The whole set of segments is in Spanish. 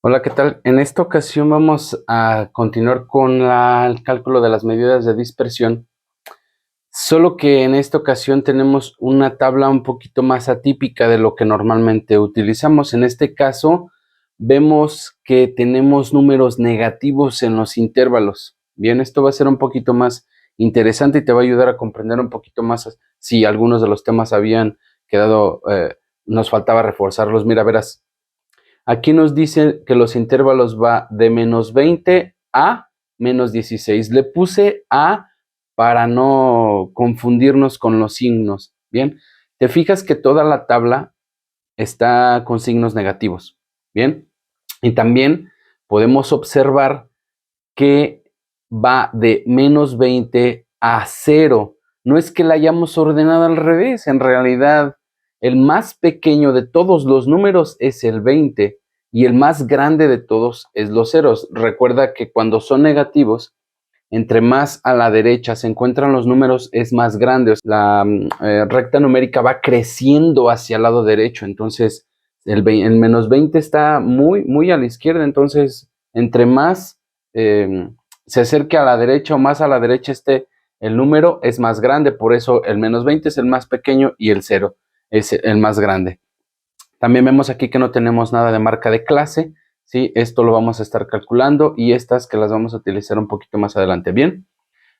Hola, ¿qué tal? En esta ocasión vamos a continuar con el cálculo de las medidas de dispersión, solo que en esta ocasión tenemos una tabla un poquito más atípica de lo que normalmente utilizamos. En este caso, vemos que tenemos números negativos en los intervalos. Bien, esto va a ser un poquito más interesante y te va a ayudar a comprender un poquito más si algunos de los temas habían quedado, nos faltaba reforzarlos. Mira, verás. Aquí nos dice que los intervalos va de menos 20 a menos 16. Le puse A para no confundirnos con los signos. Bien, te fijas que toda la tabla está con signos negativos. Bien, y también podemos observar que va de menos 20 a 0. No es que la hayamos ordenado al revés, en realidad el más pequeño de todos los números es el 20 y el más grande de todos es los ceros. Recuerda que cuando son negativos, entre más a la derecha se encuentran los números, es más grande. La recta numérica va creciendo hacia el lado derecho, entonces el menos 20 está muy a la izquierda, entonces entre más se acerque a la derecha o más a la derecha esté el número, es más grande. Por eso el menos 20 es el más pequeño y el 0 es el más grande. También vemos aquí que no tenemos nada de marca de clase, ¿sí? Esto lo vamos a estar calculando y estas que las vamos a utilizar un poquito más adelante, ¿bien?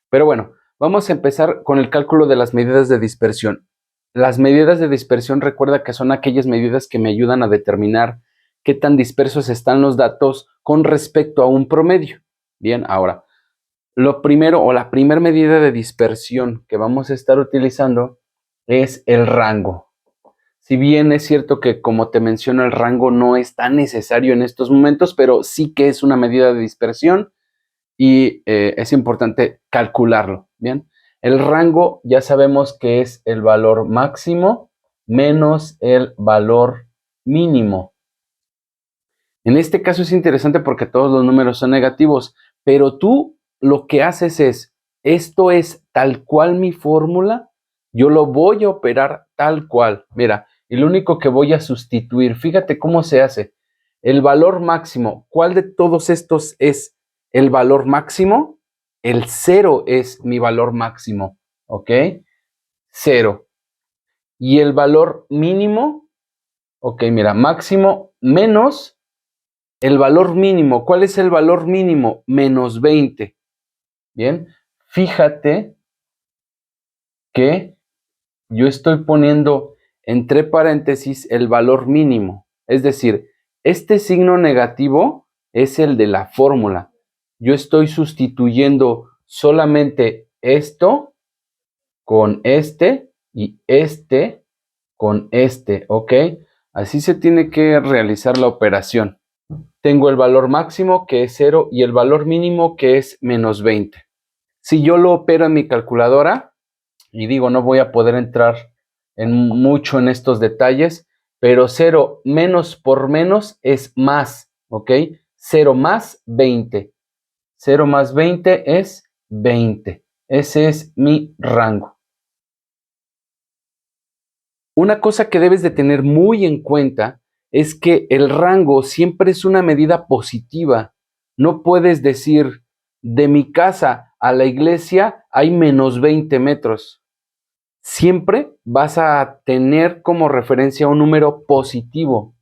Pero bueno, vamos a empezar con el cálculo de las medidas de dispersión. Las medidas de dispersión, recuerda que son aquellas medidas que me ayudan a determinar qué tan dispersos están los datos con respecto a un promedio. Bien, ahora, lo primero o la primera medida de dispersión que vamos a estar utilizando es el rango. Si bien es cierto que, como te menciono, el rango no es tan necesario en estos momentos, pero sí que es una medida de dispersión y es importante calcularlo, ¿bien? El rango ya sabemos que es el valor máximo menos el valor mínimo. En este caso es interesante porque todos los números son negativos, pero tú lo que haces es, esto es tal cual mi fórmula, yo lo voy a operar tal cual. Mira, y lo único que voy a sustituir, fíjate cómo se hace. El valor máximo, ¿cuál de todos estos es el valor máximo? El 0 es mi valor máximo, ¿ok? 0. Y el valor mínimo, ok, mira, máximo menos el valor mínimo. ¿Cuál es el valor mínimo? Menos 20. Bien, fíjate que yo estoy poniendo entre paréntesis el valor mínimo. Es decir, este signo negativo es el de la fórmula. Yo estoy sustituyendo solamente esto con este y este con este, ¿ok? Así se tiene que realizar la operación. Tengo el valor máximo que es 0 y el valor mínimo que es menos 20. Si yo lo opero en mi calculadora, y digo, no voy a poder entrar mucho en estos detalles, pero 0 menos por menos es más, ¿ok? 0 más 20. 0 más 20 es 20. Ese es mi rango. Una cosa que debes de tener muy en cuenta es que el rango siempre es una medida positiva. No puedes decir, de mi casa a la iglesia hay menos 20 metros. Siempre vas a tener como referencia un número positivo.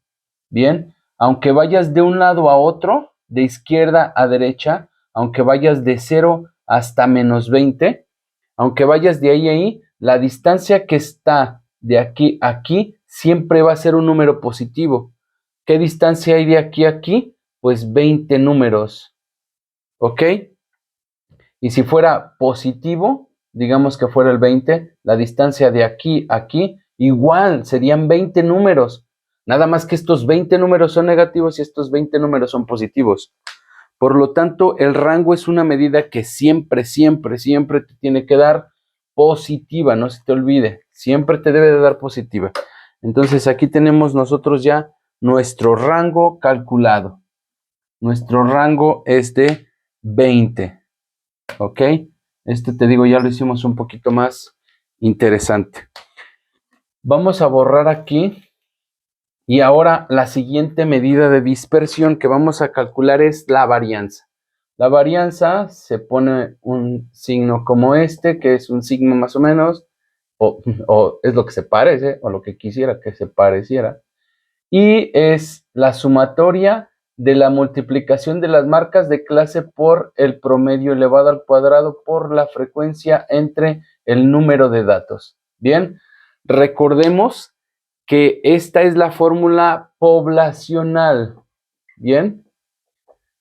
Bien, aunque vayas de un lado a otro, de izquierda a derecha, aunque vayas de 0 hasta menos 20, aunque vayas de ahí a ahí, la distancia que está de aquí a aquí siempre va a ser un número positivo. ¿Qué distancia hay de aquí a aquí? Pues 20 números, ¿ok? Y si fuera positivo, digamos que fuera el 20, la distancia de aquí a aquí, igual serían 20 números. Nada más que estos 20 números son negativos y estos 20 números son positivos. Por lo tanto, el rango es una medida que siempre te tiene que dar positiva, no se te olvide, siempre te debe de dar positiva. Entonces aquí tenemos nosotros ya nuestro rango calculado. Nuestro rango es de 20, ¿ok? Este te digo, ya lo hicimos un poquito más interesante. Vamos a borrar aquí Y ahora la siguiente medida de dispersión que vamos a calcular es la varianza. La varianza se pone un signo como este, que es un signo más o menos, o es lo que se parece, o lo que quisiera que se pareciera. Y es la sumatoria de la multiplicación de las marcas de clase por el promedio elevado al cuadrado por la frecuencia entre el número de datos. Bien, recordemos que esta es la fórmula poblacional. Bien,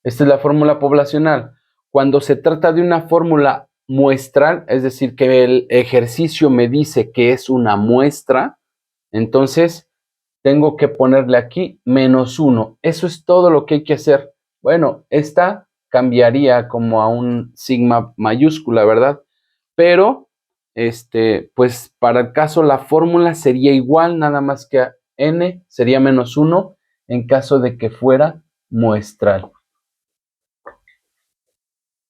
esta es la fórmula poblacional. Cuando se trata de una fórmula muestral, es decir, que el ejercicio me dice que es una muestra, entonces tengo que ponerle aquí -1. Eso es todo lo que hay que hacer. Bueno, esta cambiaría como a un sigma mayúscula, ¿verdad? Pero, pues para el caso la fórmula sería igual, nada más que a n sería -1 en caso de que fuera muestral.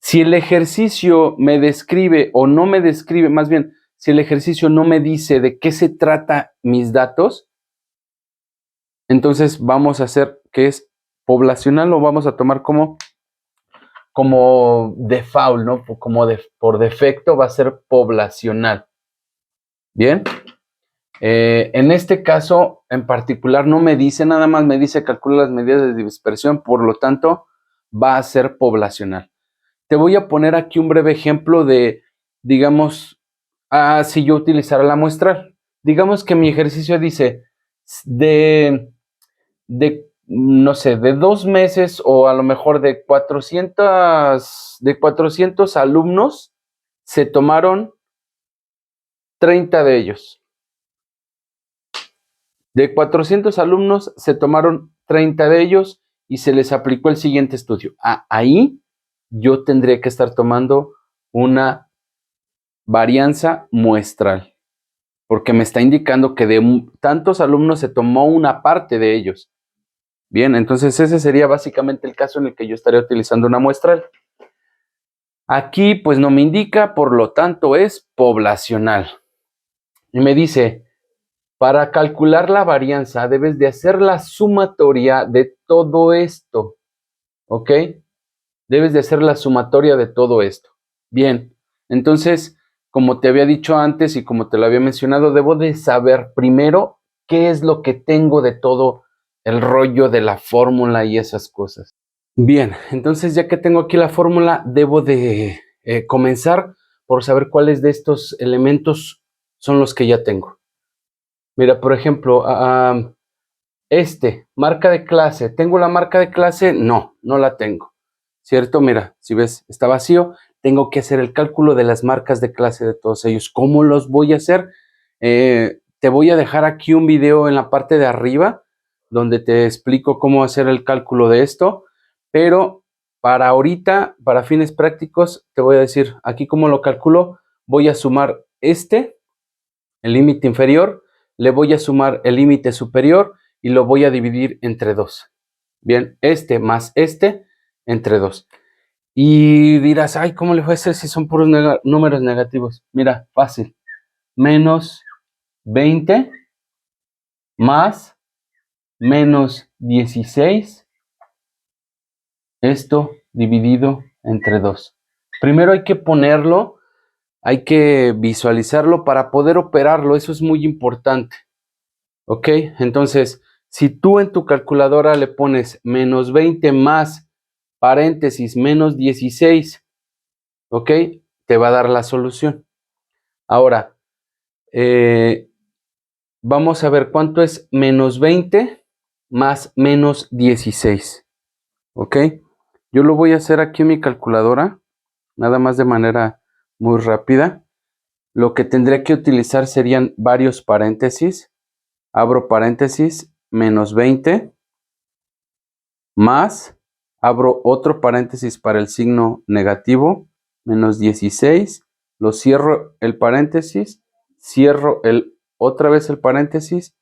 Si el ejercicio me describe o no me describe, más bien, si el ejercicio no me dice de qué se trata mis datos, entonces vamos a hacer que es poblacional, lo vamos a tomar como default, ¿no? Por defecto va a ser poblacional. Bien. En este caso en particular no me dice, nada más me dice calcula las medidas de dispersión, por lo tanto va a ser poblacional. Te voy a poner aquí un breve ejemplo de, digamos, si yo utilizara la muestral. Digamos que mi ejercicio dice no sé, de 2 meses o a lo mejor de 400 alumnos, se tomaron 30 de ellos. De 400 alumnos se tomaron 30 de ellos y se les aplicó el siguiente estudio. Ahí yo tendría que estar tomando una varianza muestral, porque me está indicando que de tantos alumnos se tomó una parte de ellos. Bien, entonces ese sería básicamente el caso en el que yo estaría utilizando una muestral. Aquí pues no me indica, por lo tanto es poblacional. Y me dice, para calcular la varianza debes de hacer la sumatoria de todo esto, ¿ok? Debes de hacer la sumatoria de todo esto. Bien, entonces, como te había dicho antes y como te lo había mencionado, debo de saber primero qué es lo que tengo de todo el rollo de la fórmula y esas cosas. Bien, entonces ya que tengo aquí la fórmula, debo de comenzar por saber cuáles de estos elementos son los que ya tengo. Mira, por ejemplo, marca de clase. ¿Tengo la marca de clase? No, no la tengo. ¿Cierto? Mira, si ves, está vacío. Tengo que hacer el cálculo de las marcas de clase de todos ellos. ¿Cómo los voy a hacer? Te voy a dejar aquí un video en la parte de arriba donde te explico cómo hacer el cálculo de esto. Pero para ahorita, para fines prácticos, te voy a decir aquí cómo lo calculo. Voy a sumar el límite inferior, le voy a sumar el límite superior y lo voy a dividir entre 2. Bien, más entre 2. Y dirás, ay, ¿cómo le voy a hacer si son puros números negativos? Mira, fácil. Menos 20 más menos 16. Esto dividido entre 2. Primero hay que ponerlo, hay que visualizarlo para poder operarlo. Eso es muy importante. ¿Ok? Entonces, si tú en tu calculadora le pones menos 20 más paréntesis menos 16, ¿ok? Te va a dar la solución. Ahora, vamos a ver cuánto es menos 20 más menos 16, ¿ok? Yo lo voy a hacer aquí en mi calculadora, nada más de manera muy rápida. Lo que tendría que utilizar serían varios paréntesis. Abro paréntesis, menos 20 más, abro otro paréntesis para el signo negativo, menos 16, lo cierro el paréntesis, cierro otra vez el paréntesis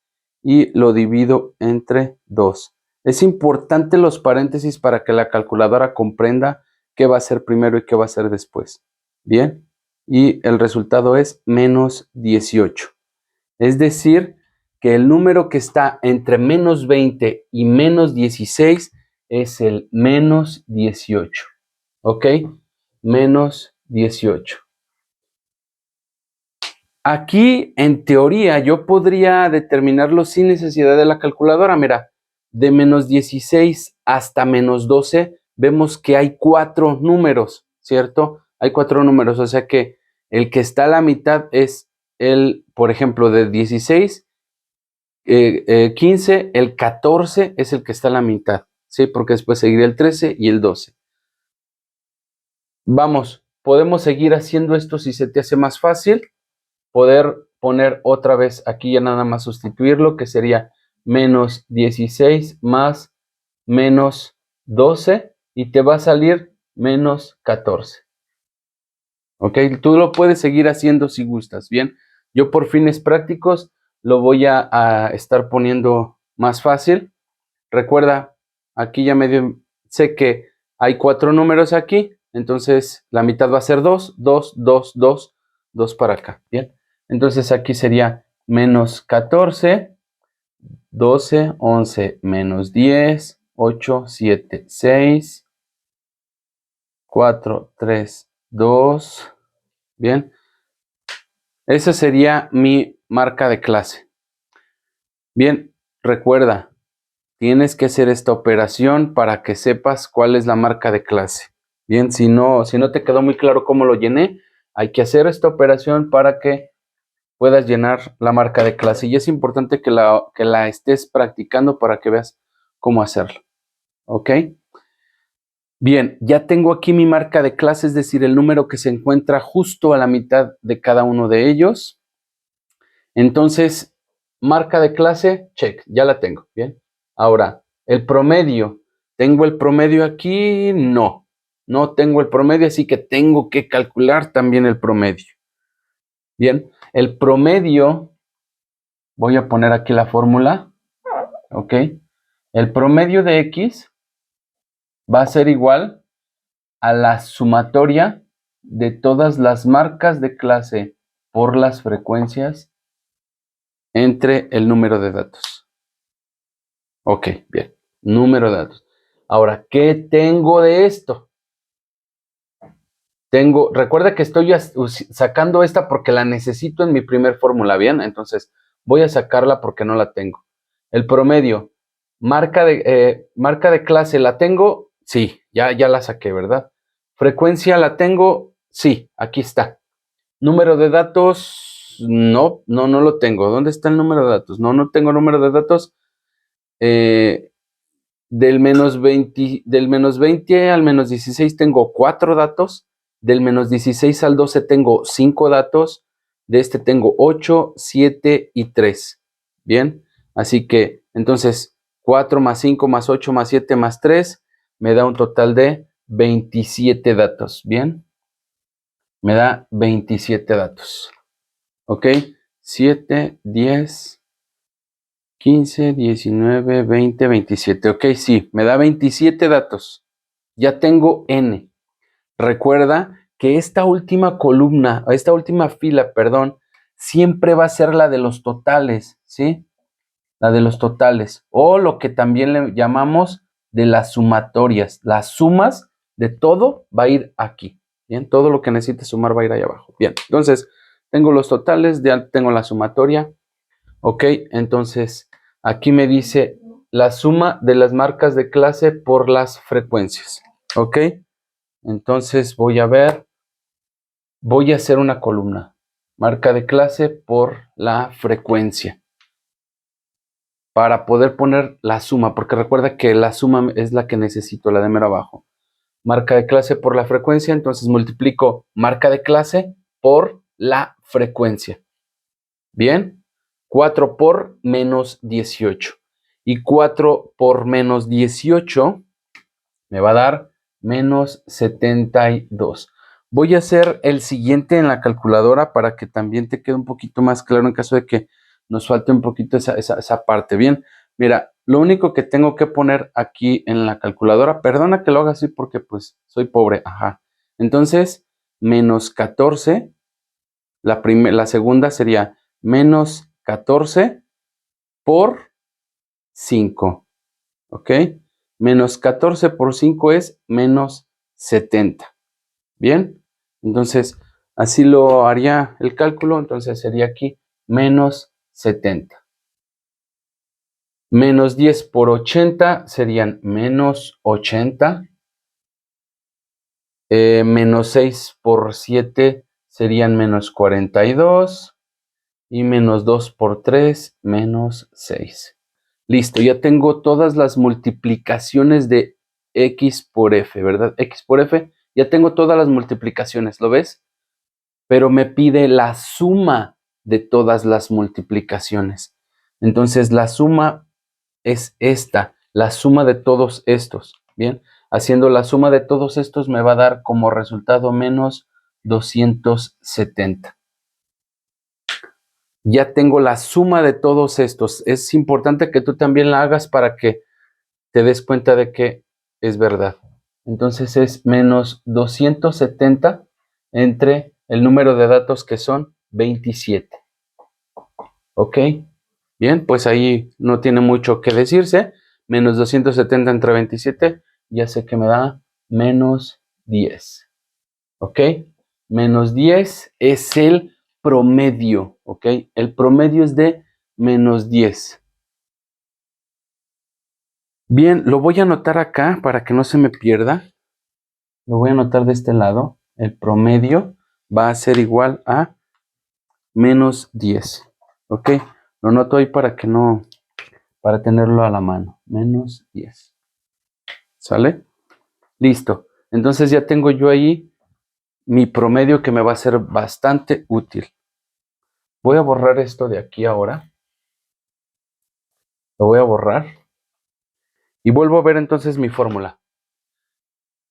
y lo divido entre 2. Es importante los paréntesis para que la calculadora comprenda qué va a ser primero y qué va a ser después. Bien, y el resultado es menos 18. Es decir, que el número que está entre menos 20 y menos 16 es el menos 18. ¿Ok? Menos 18. Aquí, en teoría, yo podría determinarlo sin necesidad de la calculadora. Mira, de menos 16 hasta menos 12, vemos que hay 4 números, ¿cierto? Hay 4 números, o sea que el que está a la mitad es el, por ejemplo, de 16, 15, el 14 es el que está a la mitad, ¿sí? Porque después seguiría el 13 y el 12. Vamos, podemos seguir haciendo esto si se te hace más fácil. Poder poner otra vez aquí ya nada más sustituirlo, que sería menos 16 más menos 12 y te va a salir menos 14. ¿Ok? Tú lo puedes seguir haciendo si gustas, ¿bien? Yo por fines prácticos lo voy a estar poniendo más fácil. Recuerda, aquí ya medio sé que hay 4 números aquí, entonces la mitad va a ser 2, 2, 2, 2, 2 para acá, ¿bien? Entonces aquí sería menos 14, 12, 11, menos 10, 8, 7, 6, 4, 3, 2, ¿bien? Esa sería mi marca de clase. Bien, recuerda, tienes que hacer esta operación para que sepas cuál es la marca de clase. Bien, si no te quedó muy claro cómo lo llené, hay que hacer esta operación para que puedas llenar la marca de clase. Y es importante que la estés practicando para que veas cómo hacerlo. ¿Ok? Bien, ya tengo aquí mi marca de clase, es decir, el número que se encuentra justo a la mitad de cada uno de ellos. Entonces, marca de clase, check, ya la tengo. Bien. Ahora, el promedio. ¿Tengo el promedio aquí? No. No tengo el promedio, así que tengo que calcular también el promedio. Bien, el promedio, voy a poner aquí la fórmula. ¿Ok? El promedio de X va a ser igual a la sumatoria de todas las marcas de clase por las frecuencias entre el número de datos. Ok, bien. Número de datos. Ahora, ¿qué tengo de esto? Recuerda que estoy sacando esta porque la necesito en mi primer fórmula, ¿bien? Entonces, voy a sacarla porque no la tengo. El promedio, marca de clase, ¿la tengo? Sí, ya la saqué, ¿verdad? Frecuencia, ¿la tengo? Sí, aquí está. Número de datos, no lo tengo. ¿Dónde está el número de datos? No tengo número de datos. Del menos 20 al menos 16 tengo 4 datos. Del menos 16 al 12 tengo 5 datos. De este tengo 8, 7 y 3. Bien, así que entonces 4 más 5 más 8 más 7 más 3 me da un total de 27 datos. Bien, me da 27 datos. ¿Ok? 7, 10, 15, 19, 20, 27. Ok, sí, me da 27 datos. Ya tengo N. Recuerda que esta última columna, esta última fila, perdón, siempre va a ser la de los totales, ¿sí? La de los totales. O lo que también le llamamos de las sumatorias. Las sumas de todo va a ir aquí. Bien, todo lo que necesite sumar va a ir ahí abajo. Bien, entonces tengo los totales, ya tengo la sumatoria. Ok, entonces aquí me dice la suma de las marcas de clase por las frecuencias. Ok, entonces voy a hacer una columna. Marca de clase por la frecuencia. Para poder poner la suma, porque recuerda que la suma es la que necesito, la de mero abajo. Marca de clase por la frecuencia, entonces multiplico marca de clase por la frecuencia. Bien, 4 por menos 18. Y 4 por menos 18 me va a dar menos 72. Voy a hacer el siguiente en la calculadora para que también te quede un poquito más claro en caso de que nos falte un poquito esa parte. Bien, mira, lo único que tengo que poner aquí en la calculadora, perdona que lo haga así porque pues soy pobre, ajá. Entonces, menos 14, la segunda sería menos 14 por 5. ¿Ok? Menos 14 por 5 es menos 70. ¿Bien? Entonces, así lo haría el cálculo. Entonces sería aquí menos 70. Menos 10 por 80 serían menos 80. Menos 6 por 7 serían menos 42. Y menos 2 por 3, menos 6. Listo, ya tengo todas las multiplicaciones de x por f, ¿verdad? X por f, ya tengo todas las multiplicaciones, ¿lo ves? Pero me pide la suma de todas las multiplicaciones. Entonces, la suma es esta, la suma de todos estos, ¿bien? Haciendo la suma de todos estos me va a dar como resultado menos 270. Ya tengo la suma de todos estos. Es importante que tú también la hagas para que te des cuenta de que es verdad. Entonces es menos 270 entre el número de datos que son 27. ¿Ok? Bien, pues ahí no tiene mucho que decirse. Menos 270 entre 27, ya sé que me da menos 10. ¿Ok? Menos 10 es el promedio, ¿ok? El promedio es de menos 10. Bien, lo voy a anotar acá para que no se me pierda. Lo voy a anotar de este lado. El promedio va a ser igual a menos 10, ¿ok? Lo anoto ahí para que no, para tenerlo a la mano. Menos 10. ¿Sale? Listo. Entonces ya tengo yo ahí mi promedio que me va a ser bastante útil. Voy a borrar esto de aquí ahora. Lo voy a borrar. Y vuelvo a ver entonces mi fórmula.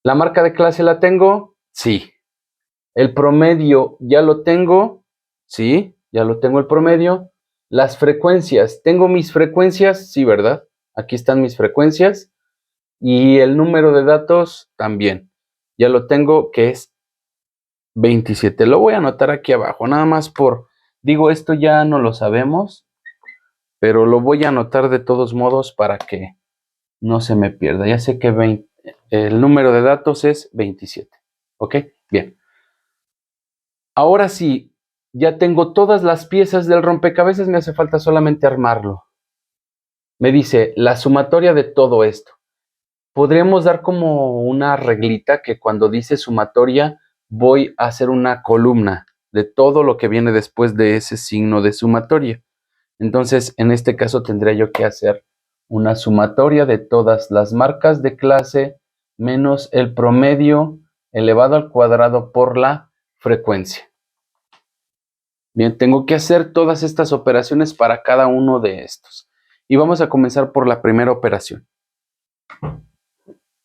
¿La marca de clase la tengo? Sí. ¿El promedio ya lo tengo? Sí, ya lo tengo el promedio. Las frecuencias. ¿Tengo mis frecuencias? Sí, ¿verdad? Aquí están mis frecuencias. Y el número de datos también. Ya lo tengo, que es 27. Lo voy a anotar aquí abajo. Nada más por... Digo, esto ya no lo sabemos, pero lo voy a anotar de todos modos para que no se me pierda. Ya sé que el número de datos es 27. ¿Ok? Bien. Ahora sí, ya tengo todas las piezas del rompecabezas, me hace falta solamente armarlo. Me dice la sumatoria de todo esto. Podríamos dar como una reglita que cuando dice sumatoria voy a hacer una columna de todo lo que viene después de ese signo de sumatoria. Entonces, en este caso tendría yo que hacer una sumatoria de todas las marcas de clase menos el promedio elevado al cuadrado por la frecuencia. Bien, tengo que hacer todas estas operaciones para cada uno de estos. Y vamos a comenzar por la primera operación.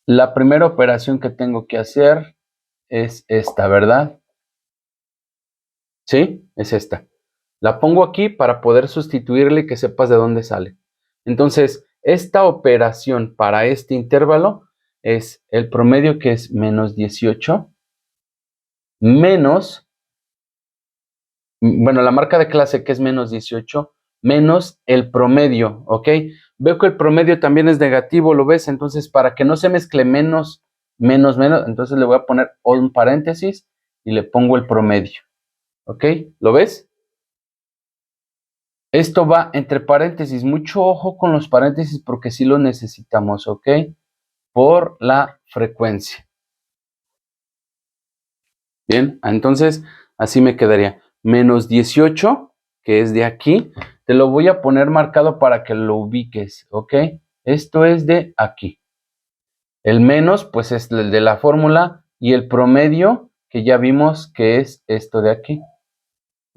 La primera operación que tengo que hacer es esta, ¿verdad? ¿Sí? Es esta. La pongo aquí para poder sustituirle y que sepas de dónde sale. Entonces, esta operación para este intervalo es el promedio, que es menos 18, menos, bueno, la marca de clase, que es menos 18, menos el promedio, ¿ok? Veo que el promedio también es negativo, ¿lo ves? Entonces, para que no se mezcle menos, menos, menos, entonces le voy a poner un paréntesis y le pongo el promedio, ¿ok? ¿Lo ves? Esto va entre paréntesis. Mucho ojo con los paréntesis porque sí lo necesitamos, ¿ok? Por la frecuencia. Bien, entonces así me quedaría. Menos 18, que es de aquí. Te lo voy a poner marcado para que lo ubiques, ¿ok? Esto es de aquí. El menos, pues es el de la fórmula. Y el promedio, que ya vimos que es esto de aquí.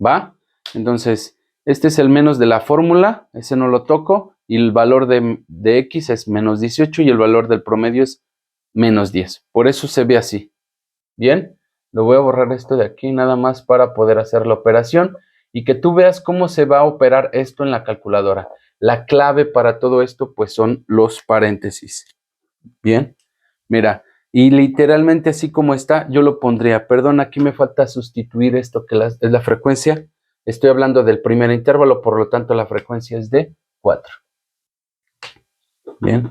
¿Va? Entonces, este es el menos de la fórmula, ese no lo toco, y el valor de x es menos 18 y el valor del promedio es menos 10. Por eso se ve así. Bien, lo voy a borrar esto de aquí nada más para poder hacer la operación y que tú veas cómo se va a operar esto en la calculadora. La clave para todo esto pues son los paréntesis. Bien, mira, y literalmente así como está, yo lo pondría. Perdón, aquí me falta sustituir esto que es la frecuencia. Estoy hablando del primer intervalo, por lo tanto la frecuencia es de 4. Bien,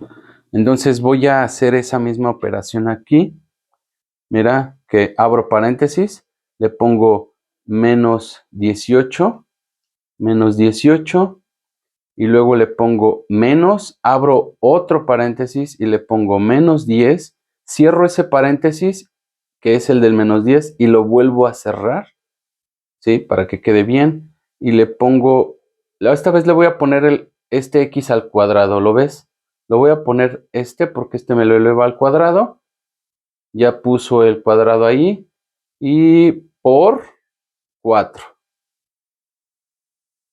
entonces voy a hacer esa misma operación aquí. Mira que abro paréntesis, le pongo menos 18, y luego le pongo menos, abro otro paréntesis y le pongo menos 10, cierro ese paréntesis que es el del menos 10 y lo vuelvo a cerrar, ¿sí? Para que quede bien, y le pongo, esta vez le voy a poner este x al cuadrado, ¿lo ves? Lo voy a poner porque este me lo eleva al cuadrado, ya puso el cuadrado ahí, y por 4.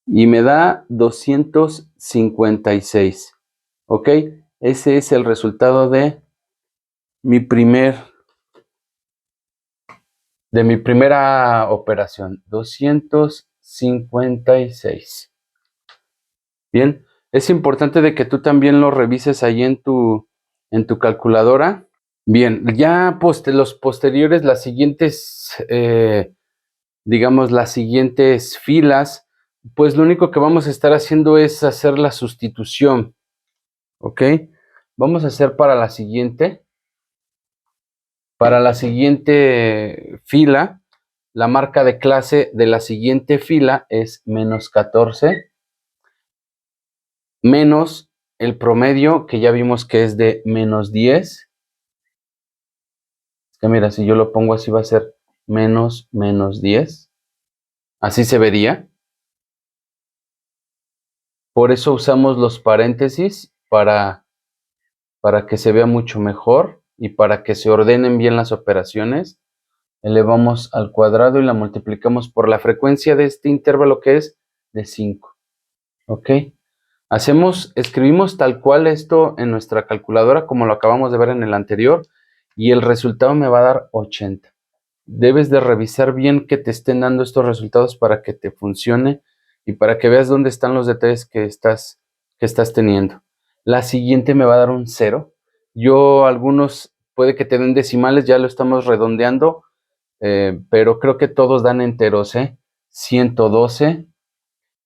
Y me da 256. ¿Ok? Ese es el resultado de mi primera operación. 256. Bien. Es importante de que tú también lo revises ahí en tu calculadora. Bien, ya los posteriores, las siguientes, digamos, las siguientes filas, pues lo único que vamos a estar haciendo es hacer la sustitución. ¿Ok? Vamos a hacer para la siguiente fila, la marca de clase de la siguiente fila es menos 14, menos el promedio, que ya vimos que es de menos 10. Es que mira, si yo lo pongo así va a ser menos 10. Así se vería. Por eso usamos los paréntesis para que se vea mucho mejor y para que se ordenen bien las operaciones. Elevamos al cuadrado y la multiplicamos por la frecuencia de este intervalo, que es de 5. ¿Ok? Escribimos tal cual esto en nuestra calculadora como lo acabamos de ver en el anterior y el resultado me va a dar 80. Debes de revisar bien que te estén dando estos resultados para que te funcione y para que veas dónde están los detalles que estás teniendo. La siguiente me va a dar un 0. Algunos puede que te den decimales, ya lo estamos redondeando, pero creo que todos dan enteros, 112.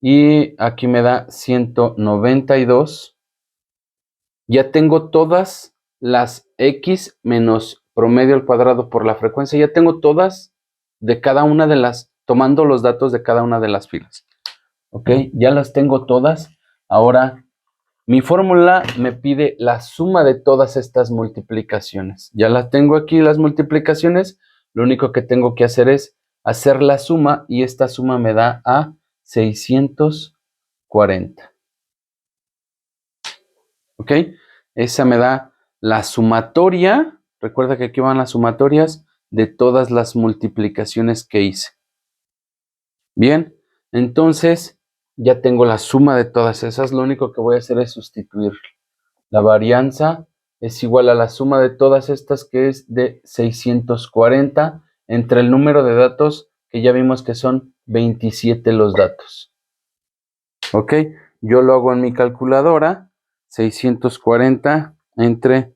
Y aquí me da 192. Ya tengo todas las x menos promedio al cuadrado por la frecuencia. Ya tengo todas de cada una de tomando los datos de cada una de las filas. ¿Ok? Ya las tengo todas. Ahora, mi fórmula me pide la suma de todas estas multiplicaciones. Ya las tengo aquí, las multiplicaciones. Lo único que tengo que hacer es hacer la suma y esta suma me da a 640. ¿Ok? Esa me da la sumatoria. Recuerda que aquí van las sumatorias de todas las multiplicaciones que hice. Bien, entonces ya tengo la suma de todas esas. Lo único que voy a hacer es sustituir. La varianza es igual a la suma de todas estas, que es de 640, entre el número de datos, que ya vimos que son 27 los datos. ¿Ok? Yo lo hago en mi calculadora, 640 entre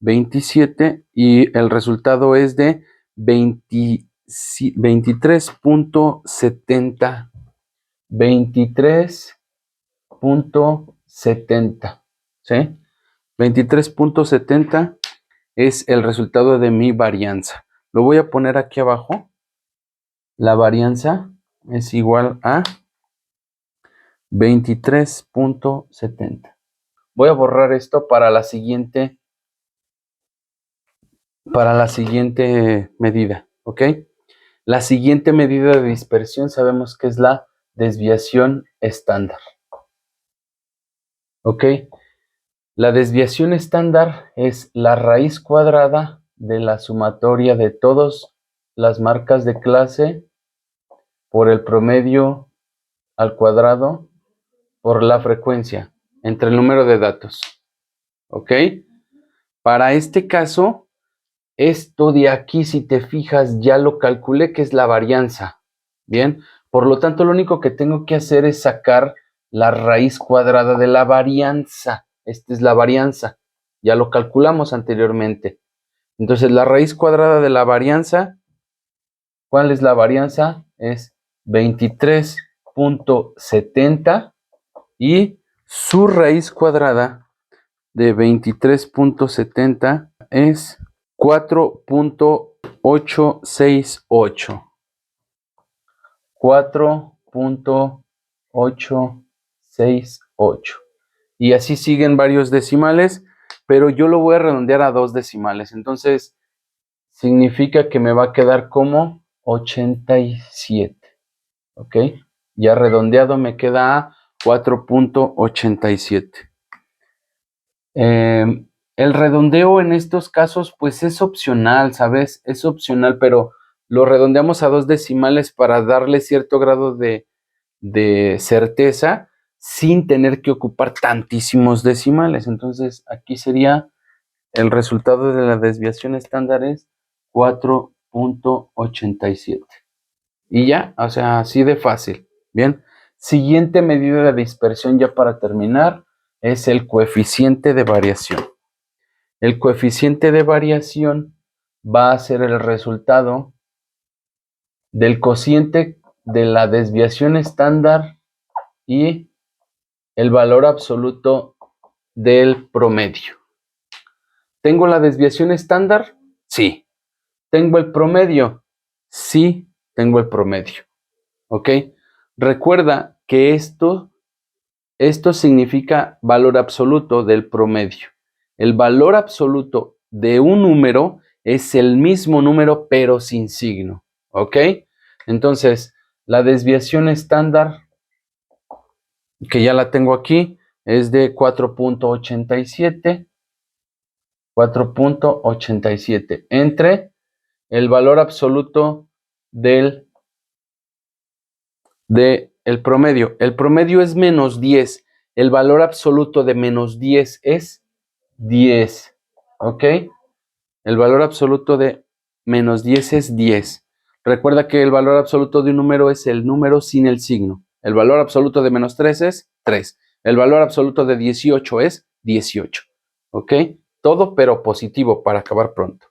27, y el resultado es de 23.70. 23.70. ¿Sí? 23.70 es el resultado de mi varianza. Lo voy a poner aquí abajo. La varianza es igual a 23.70. Voy a borrar esto para la siguiente medida, ¿ok? La siguiente medida de dispersión sabemos que es la desviación estándar, ¿ok? La desviación estándar es la raíz cuadrada de la sumatoria de todas las marcas de clase por el promedio al cuadrado por la frecuencia entre el número de datos, ¿ok? Para este caso, esto de aquí, si te fijas, ya lo calculé, que es la varianza. Bien, por lo tanto, lo único que tengo que hacer es sacar la raíz cuadrada de la varianza. Esta es la varianza. Ya lo calculamos anteriormente. Entonces, la raíz cuadrada de la varianza, ¿cuál es la varianza? Es 23.70 y Su raíz cuadrada de 23.70 es 4.868. 4.868. Y así siguen varios decimales, pero yo lo voy a redondear a 2 decimales. Entonces, significa que me va a quedar como 87. ¿Ok? Ya redondeado me queda a 4.87. El redondeo en estos casos, pues es opcional, ¿sabes? Es opcional, pero lo redondeamos a 2 decimales para darle cierto grado de certeza sin tener que ocupar tantísimos decimales. Entonces, aquí sería el resultado de la desviación estándar es 4.87. Y ya, o sea, así de fácil. Bien. Siguiente medida de dispersión ya para terminar es el coeficiente de variación. El coeficiente de variación va a ser el resultado del cociente de la desviación estándar y el valor absoluto del promedio. ¿Tengo la desviación estándar? Sí. ¿Tengo el promedio? Sí, tengo el promedio. ¿Ok? Recuerda que esto significa valor absoluto del promedio. El valor absoluto de un número es el mismo número pero sin signo. ¿Ok? Entonces, la desviación estándar, que ya la tengo aquí, es de 4.87. 4.87 entre el valor absoluto del el promedio. El promedio es menos 10. El valor absoluto de menos 10 es 10. ¿Ok? El valor absoluto de menos 10 es 10. Recuerda que el valor absoluto de un número es el número sin el signo. El valor absoluto de menos 3 es 3. El valor absoluto de 18 es 18. ¿Ok? Todo pero positivo para acabar pronto.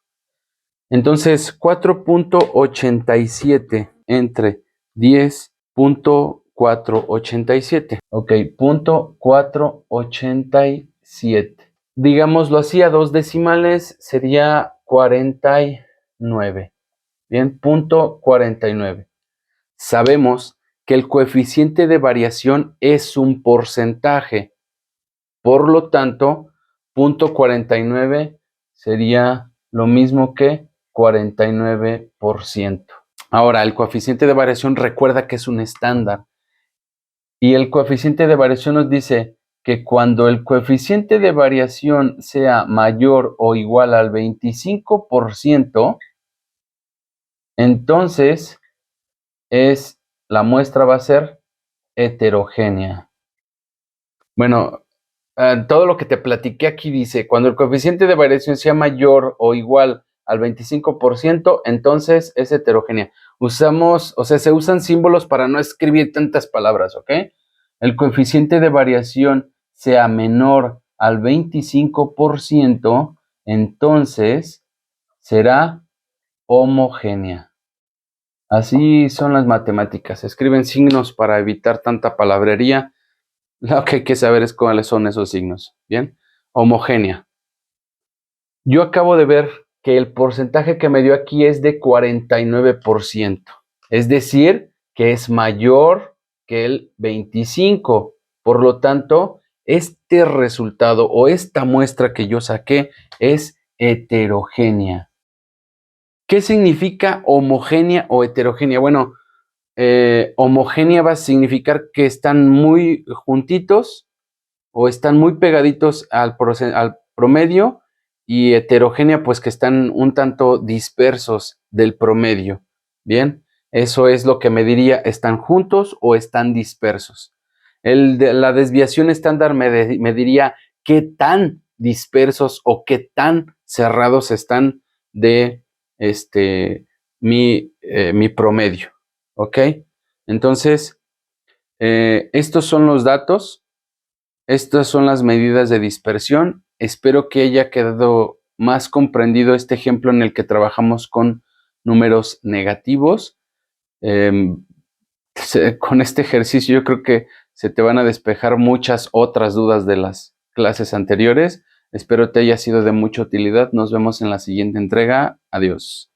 Entonces, 4.87 entre 10.487. Ok, 0.487. Digámoslo así, a 2 decimales sería 49. Bien, 0.49. Sabemos que el coeficiente de variación es un porcentaje. Por lo tanto, 0.49 sería lo mismo que 49%. Ahora, el coeficiente de variación recuerda que es un estándar. Y el coeficiente de variación nos dice que cuando el coeficiente de variación sea mayor o igual al 25%, entonces la muestra va a ser heterogénea. Bueno, todo lo que te platiqué aquí dice, cuando el coeficiente de variación sea mayor o igual al 25%, entonces es heterogénea. Se usan símbolos para no escribir tantas palabras, ¿ok? El coeficiente de variación sea menor al 25%, entonces será homogénea. Así son las matemáticas. Se escriben signos para evitar tanta palabrería. Lo que hay que saber es cuáles son esos signos. Bien, homogénea. Yo acabo de ver que el porcentaje que me dio aquí es de 49%. Es decir, que es mayor que el 25%. Por lo tanto, este resultado o esta muestra que yo saqué es heterogénea. ¿Qué significa homogénea o heterogénea? Bueno, homogénea va a significar que están muy juntitos o están muy pegaditos al promedio, y heterogénea pues que están un tanto dispersos del promedio. Bien, eso es lo que me diría, ¿están juntos o están dispersos? La desviación estándar me diría qué tan dispersos o qué tan cerrados están de mi promedio. ¿Ok? Entonces, estos son los datos. Estas son las medidas de dispersión. Espero que haya quedado más comprendido este ejemplo en el que trabajamos con números negativos. Con este ejercicio yo creo que se te van a despejar muchas otras dudas de las clases anteriores. Espero te haya sido de mucha utilidad. Nos vemos en la siguiente entrega. Adiós.